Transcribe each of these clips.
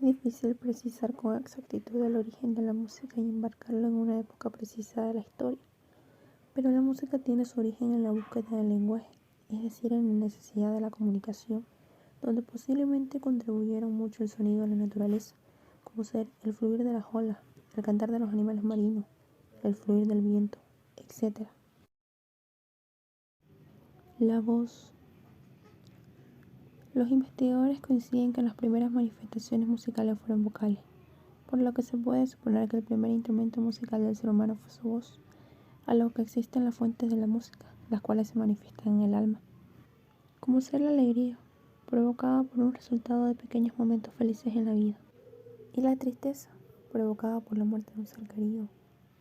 Es difícil precisar con exactitud el origen de la música y embarcarlo en una época precisa de la historia, pero la música tiene su origen en la búsqueda del lenguaje, es decir, en la necesidad de la comunicación, donde posiblemente contribuyeron mucho el sonido de la naturaleza, como ser el fluir de las olas, el cantar de los animales marinos, el fluir del viento, etc. La voz. Los investigadores coinciden que las primeras manifestaciones musicales fueron vocales, por lo que se puede suponer que el primer instrumento musical del ser humano fue su voz, a lo que existen las fuentes de la música, las cuales se manifiestan en el alma, como ser la alegría, provocada por un resultado de pequeños momentos felices en la vida, y la tristeza, provocada por la muerte de un ser querido,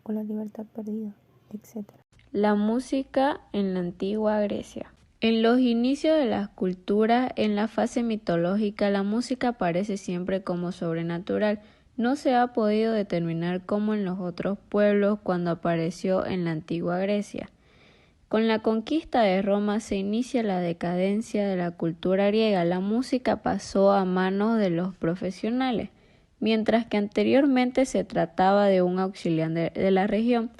o la libertad perdida, etc. La música en la antigua Grecia. En los inicios de las culturas, en la fase mitológica, la música aparece siempre como sobrenatural. No se ha podido determinar como en los otros pueblos cuando apareció en la antigua Grecia. Con la conquista de Roma se inicia la decadencia de la cultura griega. La música pasó a manos de los profesionales, mientras que anteriormente se trataba de un auxiliar de la región.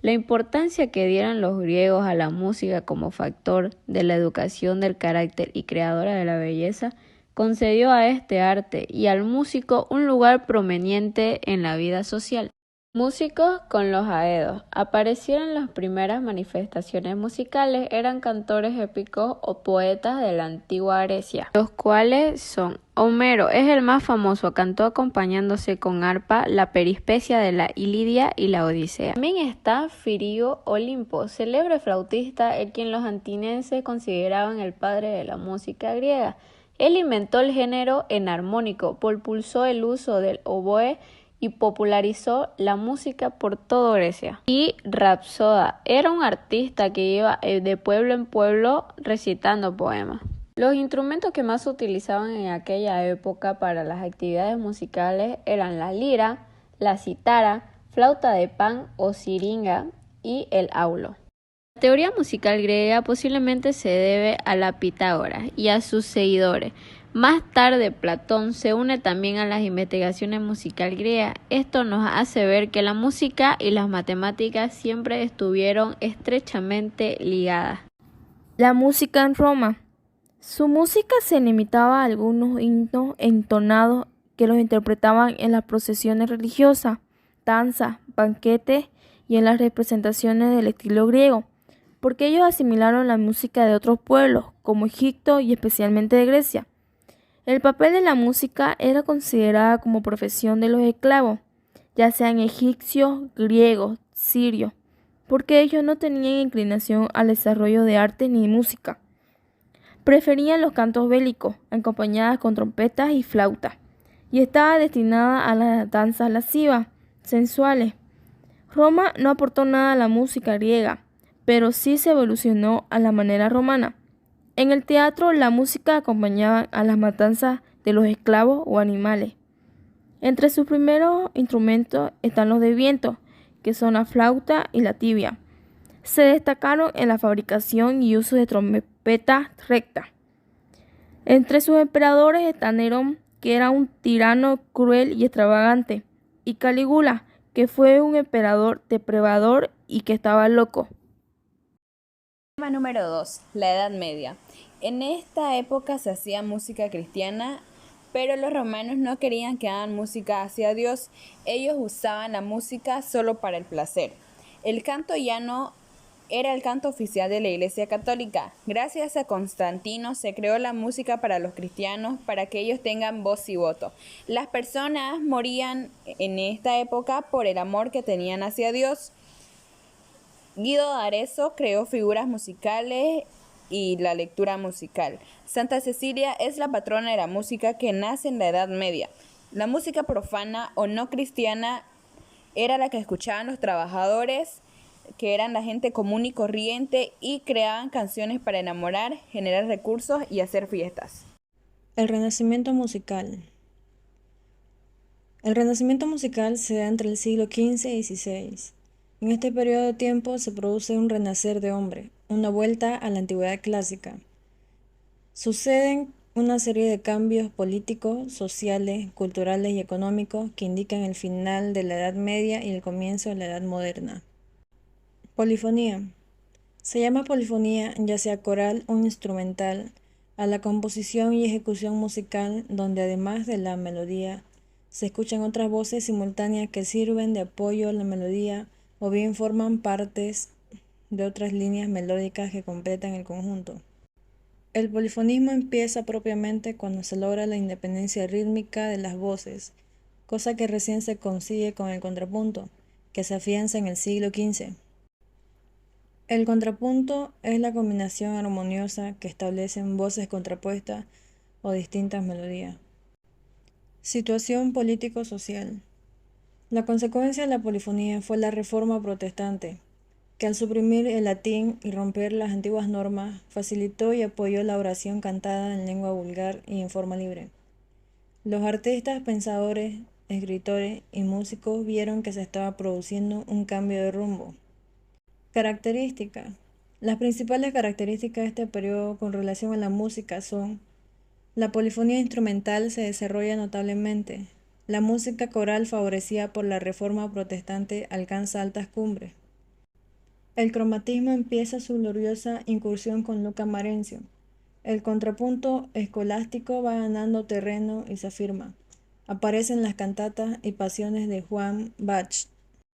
La importancia que dieron los griegos a la música como factor de la educación del carácter y creadora de la belleza concedió a este arte y al músico un lugar prominente en la vida social. Músicos con los aedos. Aparecieron las primeras manifestaciones musicales, eran cantores épicos o poetas de la antigua Grecia, los cuales son Homero, es el más famoso, cantó acompañándose con arpa la peripecia de la Iliria y la Odisea. También está Firio Olimpo, célebre flautista, el quien los atenienses consideraban el padre de la música griega. Él inventó el género enarmónico, propulsó el uso del oboe y popularizó la música por toda Grecia. Y Rapsoda era un artista que iba de pueblo en pueblo recitando poemas. Los instrumentos que más se utilizaban en aquella época para las actividades musicales eran la lira, la cítara, flauta de pan o siringa y el aulo. La teoría musical griega posiblemente se debe a la Pitágoras y a sus seguidores. Más tarde, Platón se une también a las investigaciones musical griegas. Esto nos hace ver que la música y las matemáticas siempre estuvieron estrechamente ligadas. La música en Roma. Su música se limitaba a algunos himnos entonados que los interpretaban en las procesiones religiosas, danzas, banquetes y en las representaciones del estilo griego, porque ellos asimilaron la música de otros pueblos, como Egipto y especialmente de Grecia. El papel de la música era considerada como profesión de los esclavos, ya sean egipcios, griegos, sirios, porque ellos no tenían inclinación al desarrollo de arte ni música. Preferían los cantos bélicos, acompañadas con trompetas y flautas, y estaba destinada a las danzas lascivas, sensuales. Roma no aportó nada a la música griega, pero sí se evolucionó a la manera romana. En el teatro, la música acompañaba a las matanzas de los esclavos o animales. Entre sus primeros instrumentos están los de viento, que son la flauta y la tibia. Se destacaron en la fabricación y uso de trompetas rectas. Entre sus emperadores está Nerón, que era un tirano cruel y extravagante, y Calígula, que fue un emperador depredador y que estaba loco. Tema número 2. La Edad Media. En esta época se hacía música cristiana, pero los romanos no querían que hagan música hacia Dios. Ellos usaban la música solo para el placer. El canto llano era el canto oficial de la Iglesia Católica. Gracias a Constantino se creó la música para los cristianos para que ellos tengan voz y voto. Las personas morían en esta época por el amor que tenían hacia Dios. Guido d'Arezzo creó figuras musicales y la lectura musical. Santa Cecilia es la patrona de la música que nace en la Edad Media. La música profana o no cristiana era la que escuchaban los trabajadores, que eran la gente común y corriente, y creaban canciones para enamorar, generar recursos y hacer fiestas. El Renacimiento musical. El Renacimiento musical se da entre el siglo XV y XVI. En este periodo de tiempo se produce un renacer de hombre, una vuelta a la antigüedad clásica. Suceden una serie de cambios políticos, sociales, culturales y económicos que indican el final de la Edad Media y el comienzo de la Edad Moderna. Polifonía. Se llama polifonía ya sea coral o instrumental a la composición y ejecución musical donde además de la melodía se escuchan otras voces simultáneas que sirven de apoyo a la melodía o bien forman partes de otras líneas melódicas que completan el conjunto. El polifonismo empieza propiamente cuando se logra la independencia rítmica de las voces, cosa que recién se consigue con el contrapunto, que se afianza en el siglo XV. El contrapunto es la combinación armoniosa que establecen voces contrapuestas o distintas melodías. Situación político-social. La consecuencia de la polifonía fue la Reforma Protestante, que al suprimir el latín y romper las antiguas normas, facilitó y apoyó la oración cantada en lengua vulgar y en forma libre. Los artistas, pensadores, escritores y músicos vieron que se estaba produciendo un cambio de rumbo. Características. Las principales características de este periodo con relación a la música son: la polifonía instrumental se desarrolla notablemente. La música coral favorecida por la Reforma Protestante alcanza altas cumbres. El cromatismo empieza su gloriosa incursión con Luca Marencio. El contrapunto escolástico va ganando terreno y se afirma. Aparecen las cantatas y pasiones de Johann Bach.